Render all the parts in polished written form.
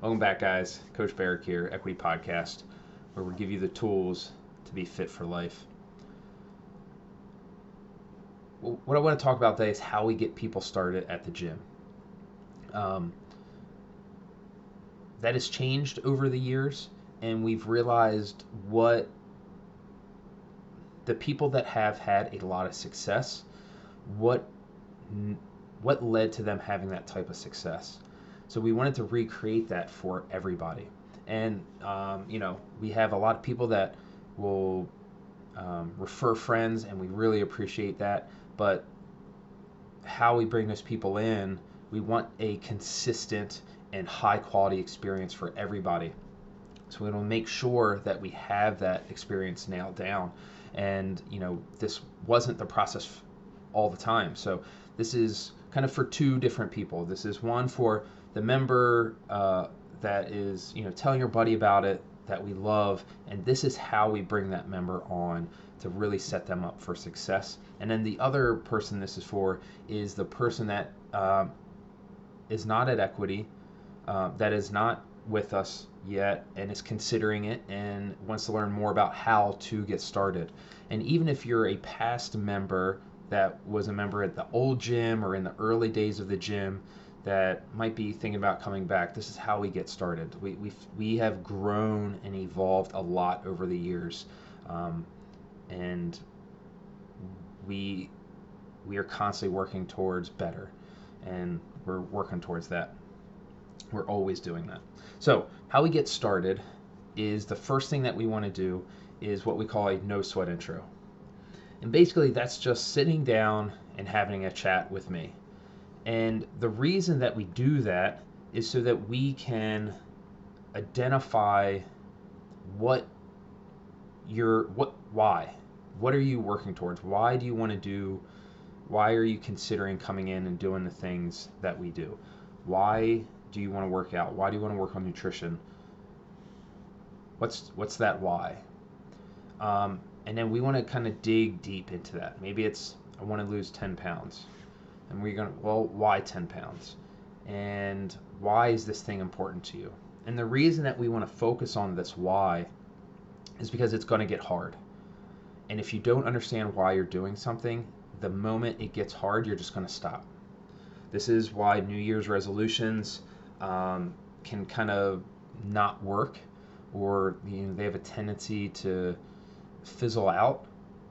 Welcome back, guys. Coach Berek here, Equity Podcast, where we give you the tools to be fit for life. What I want to talk about today is how we get people started at the gym. Um, that has changed over the years, and we've realized what the people that have had a lot of success, what what led to them having that type of success. So we wanted to recreate that for everybody. And, we have a lot of people that will refer friends, and we really appreciate that. But how we bring those people in, we want a consistent and high quality experience for everybody. So we want to make sure that we have that experience nailed down. And, this wasn't the process all the time. So this is kind of for two different people. This is one for the member that is, telling your buddy about it, that we love, and this is how we bring that member on to really set them up for success. And then the other person this is for is the person that is not at Equity, that is not with us yet and is considering it and wants to learn more about how to get started. And even if you're a past member that was a member at the old gym or in the early days of the gym that might be thinking about coming back, this is how we get started. We have grown and evolved a lot over the years, and we are constantly working towards better, and we're working towards that. We're always doing that. So how we get started is the first thing that we want to do is what we call a no sweat intro. And basically that's just sitting down and having a chat with me. And the reason that we do that is so that we can identify why. What are you working towards? Why are you considering coming in and doing the things that we do? Why do you want to work out? Why do you want to work on nutrition? What's that why? And then we want to kind of dig deep into that. Maybe it's, I want to lose 10 pounds. And we're going to, well, why 10 pounds? And why is this thing important to you? And the reason that we want to focus on this why is because it's going to get hard. And if you don't understand why you're doing something, the moment it gets hard, you're just going to stop. This is why New Year's resolutions can kind of not work, or they have a tendency to fizzle out.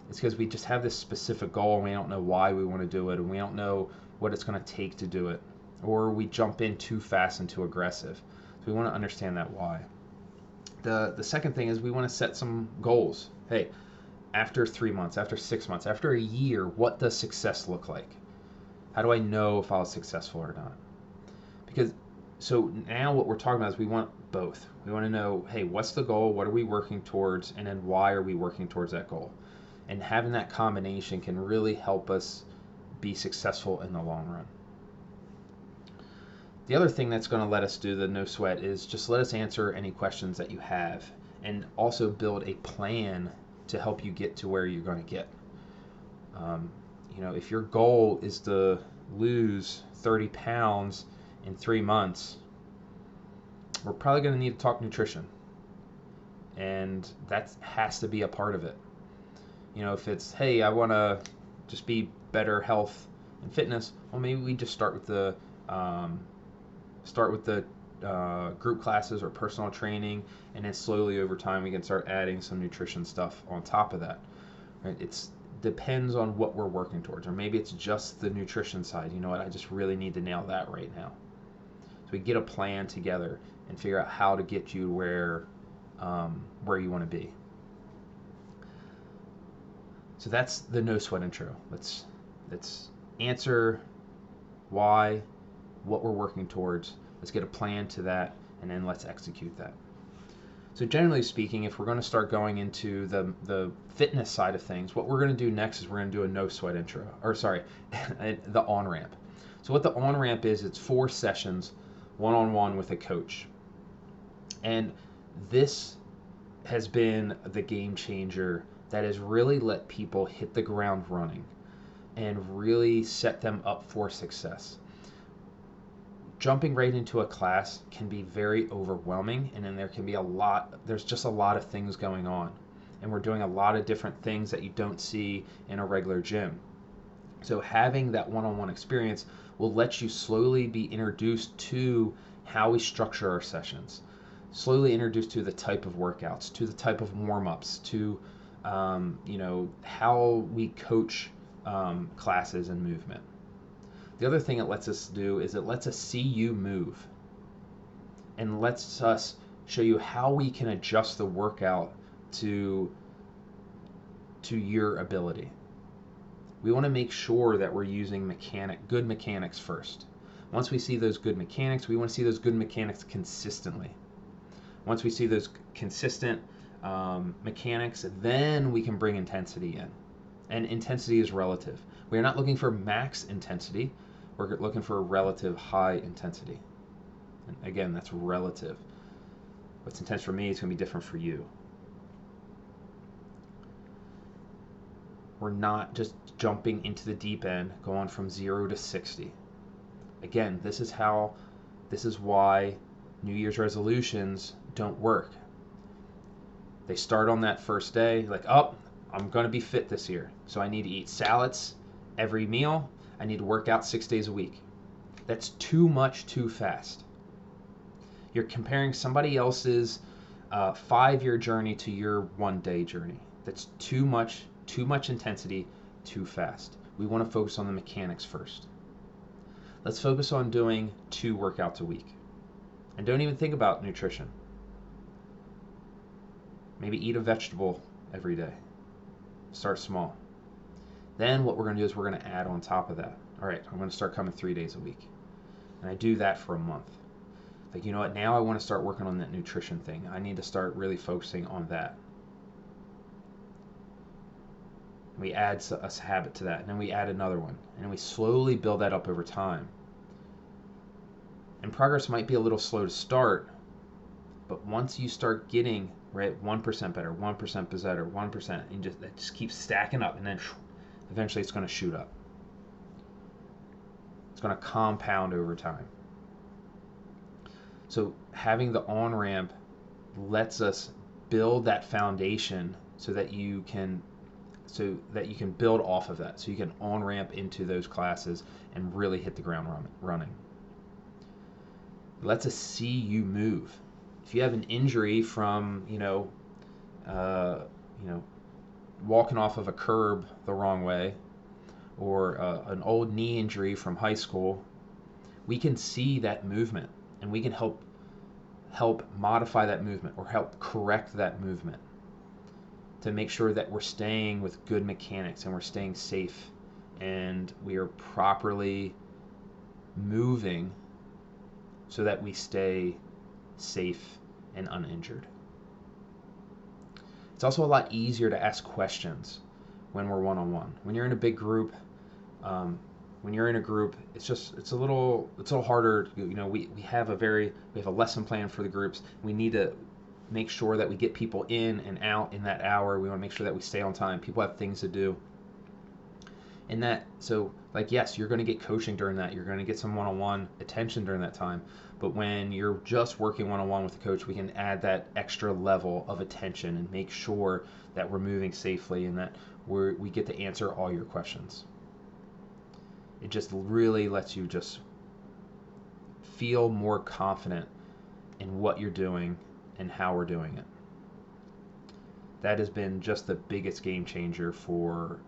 It's because we just have this specific goal and we don't know why we want to do it, and we don't know what it's going to take to do it, or we jump in too fast and too aggressive. So we want to understand that why. The second thing is we want to set some goals. Hey, after 3 months, after 6 months, after a year, what does success look like? How do I know if I was successful or not? Because so now what we're talking about is we want both. We want to know, hey, what's the goal? What are we working towards? And then why are we working towards that goal? And having that combination can really help us be successful in the long run. The other thing that's going to let us do the no sweat is just let us answer any questions that you have, and also build a plan to help you get to where you're going to get. If your goal is to lose 30 pounds in 3 months, we're probably going to need to talk nutrition. And that has to be a part of it. If it's, hey, I want to just be better health and fitness, well, maybe we just start with the group classes or personal training, and then slowly over time we can start adding some nutrition stuff on top of that. Right? It's depends on what we're working towards, or maybe it's just the nutrition side. You know what? I just really need to nail that right now. So we get a plan together and figure out how to get you where you want to be. So that's the no sweat intro. Let's answer why, what we're working towards. Let's get a plan to that, and then let's execute that. So generally speaking, if we're going to start going into the fitness side of things, what we're going to do next is we're going to do a no sweat intro, the on-ramp. So what the on-ramp is, it's 4 sessions, one-on-one with a coach. And this has been the game changer that has really let people hit the ground running and really set them up for success. jumping right into a class can be very overwhelming, and then there's just a lot of things going on. And we're doing a lot of different things that you don't see in a regular gym. So having that one-on-one experience will let you slowly be introduced to how we structure our sessions, slowly introduced to the type of workouts, to the type of warm-ups, to how we coach classes and movement. The other thing it lets us do is it lets us see you move and lets us show you how we can adjust the workout to your ability. We want to make sure that we're using good mechanics first. Once we see those good mechanics, we want to see those good mechanics consistently. Once we see those consistent mechanics, then we can bring intensity in. And intensity is relative. We're not looking for max intensity. We're looking for a relative high intensity. And again, that's relative. What's intense for me is going to be different for you. We're not just jumping into the deep end, going from 0 to 60. Again, this is why New Year's resolutions don't work. They start on that first day, like, oh, I'm going to be fit this year, so I need to eat salads every meal. I need to work out 6 days a week. That's too much too fast. You're comparing somebody else's 5-year journey to your 1-day journey. That's too much intensity too fast. We want to focus on the mechanics first. Let's focus on doing 2 workouts a week. And don't even think about nutrition. Maybe eat a vegetable every day. Start small. Then what we're going to do is we're going to add on top of that. All right, I'm going to start coming 3 days a week. And I do that for a month. Like, you know what, now I want to start working on that nutrition thing. I need to start really focusing on that. We add a habit to that, and then we add another one, and then we slowly build that up over time. And progress might be a little slow to start, but once you start getting 1% better, 1% better, 1%, and that just keeps stacking up, and then eventually it's going to shoot up. It's going to compound over time. So having the on-ramp lets us build that foundation so that you can build off of that, so you can on-ramp into those classes and really hit the ground running. It lets us see you move. If you have an injury from walking off of a curb the wrong way, or an old knee injury from high school, we can see that movement, and we can help modify that movement or help correct that movement to make sure that we're staying with good mechanics and we're staying safe and we are properly moving so that we stay safe and uninjured. It's also a lot easier to ask questions when we're one-on-one. When you're in a big group, it's a little harder. We have a lesson plan for the groups. We need to make sure that we get people in and out in that hour. We want to make sure that we stay on time. People have things to do. Yes, you're going to get coaching during that. You're going to get some one-on-one attention during that time. But when you're just working one-on-one with the coach, we can add that extra level of attention and make sure that we're moving safely and that we get to answer all your questions. It just really lets you just feel more confident in what you're doing and how we're doing it. That has been just the biggest game changer for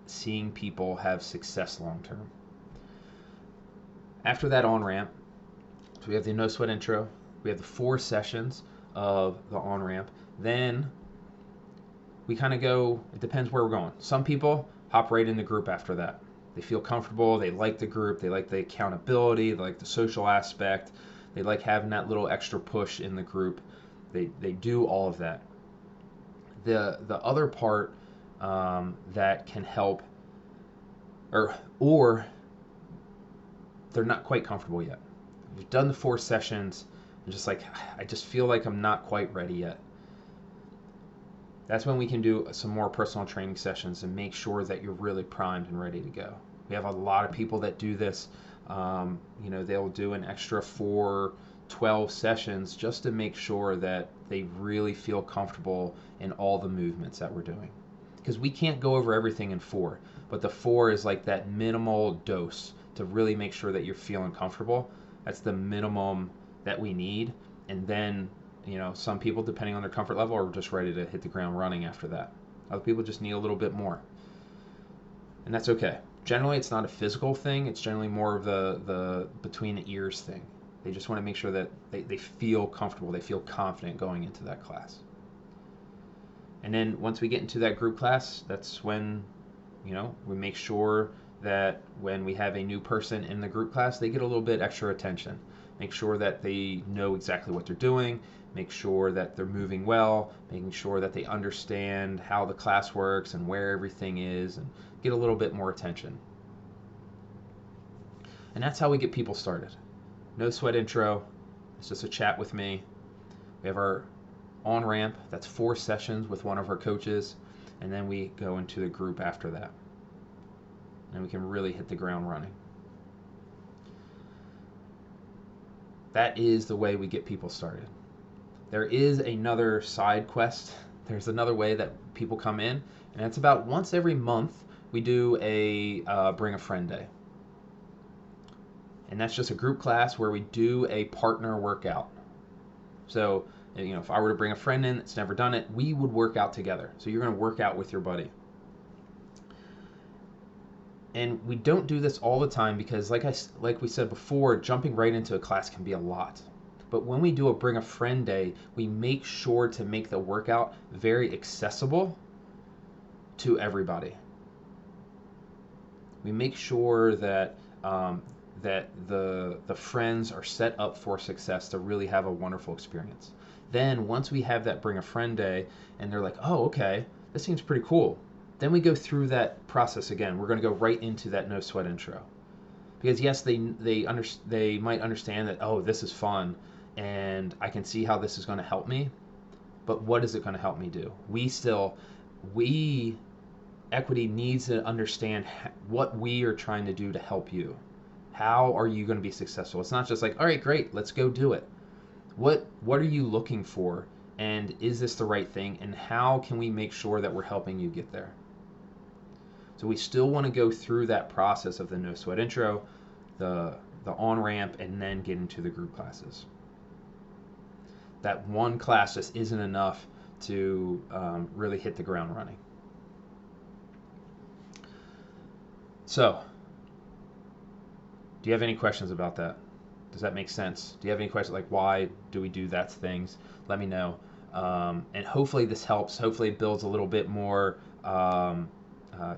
seeing people have success long term. After that on-ramp, so we have the no sweat intro, we have the 4 sessions of the on-ramp, then we kind of go, it depends where we're going. Some people hop right in the group after that. They feel comfortable, they like the group, they like the accountability, they like the social aspect, they like having that little extra push in the group. They do all of that. The other part that can help, or they're not quite comfortable yet. We've done the 4 sessions, and I just feel like I'm not quite ready yet. That's when we can do some more personal training sessions and make sure that you're really primed and ready to go. We have a lot of people that do this. They'll do an extra 4, 12 sessions just to make sure that they really feel comfortable in all the movements that we're doing. Because we can't go over everything in 4, but the 4 is like that minimal dose to really make sure that you're feeling comfortable. That's the minimum that we need. And then, some people, depending on their comfort level, are just ready to hit the ground running after that. Other people just need a little bit more. And that's okay. Generally, it's not a physical thing. It's generally more of the between the ears thing. They just want to make sure that they feel comfortable. They feel confident going into that class. And then once we get into that group class, that's when, we make sure that when we have a new person in the group class, they get a little bit extra attention. Make sure that they know exactly what they're doing. Make sure that they're moving well. Making sure that they understand how the class works and where everything is, and get a little bit more attention. And that's how we get people started. No sweat intro. It's just a chat with me. We have our on-ramp. That's 4 sessions with one of our coaches. And then we go into the group after that. And we can really hit the ground running. That is the way we get people started. There is another side quest. There's another way that people come in, and it's about once every month we do a Bring a Friend Day. And that's just a group class where we do a partner workout. So, if I were to bring a friend in that's never done it, we would work out together. So you're going to work out with your buddy. And we don't do this all the time because, like we said before, jumping right into a class can be a lot. But when we do a Bring a Friend Day, we make sure to make the workout very accessible to everybody. We make sure that the friends are set up for success to really have a wonderful experience. Then once we have that Bring a Friend Day, and they're like, oh, okay, this seems pretty cool. Then we go through that process again. We're going to go right into that no sweat intro. Because yes, they might understand that, oh, this is fun, and I can see how this is going to help me, but what is it going to help me do? Equity needs to understand what we are trying to do to help you. How are you going to be successful? It's not just like, all right, great, let's go do it. What are you looking for, and is this the right thing, and how can we make sure that we're helping you get there? So we still want to go through that process of the no sweat intro, the on-ramp, and then get into the group classes. That one class just isn't enough to really hit the ground running. So, do you have any questions about that? Does that make sense? Do you have any questions like why do we do that things? Let me know. And hopefully this helps. Hopefully it builds a little bit more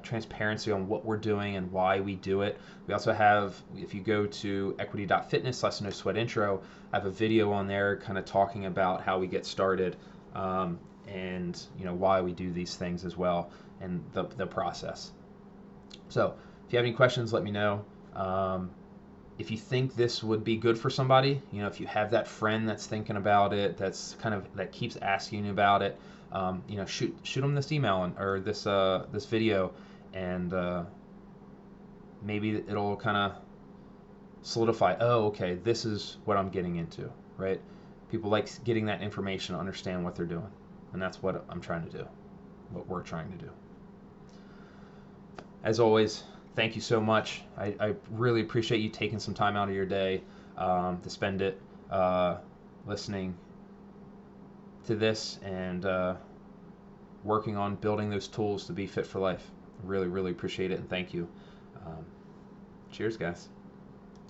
transparency on what we're doing and why we do it. We also have, if you go to equity.fitness/no sweat intro, I have a video on there kind of talking about how we get started and why we do these things as well, and the process. So if you have any questions, let me know. If you think this would be good for somebody, if you have that friend that's thinking about it, that keeps asking you about it, shoot them this email or this video, and maybe it'll kind of solidify. Oh, okay, this is what I'm getting into, right? People like getting that information, understand what they're doing, and that's what I'm trying to do, what we're trying to do. As always, thank you so much. I really appreciate you taking some time out of your day to spend it listening to this and working on building those tools to be fit for life. Really, really appreciate it, and thank you. Cheers, guys.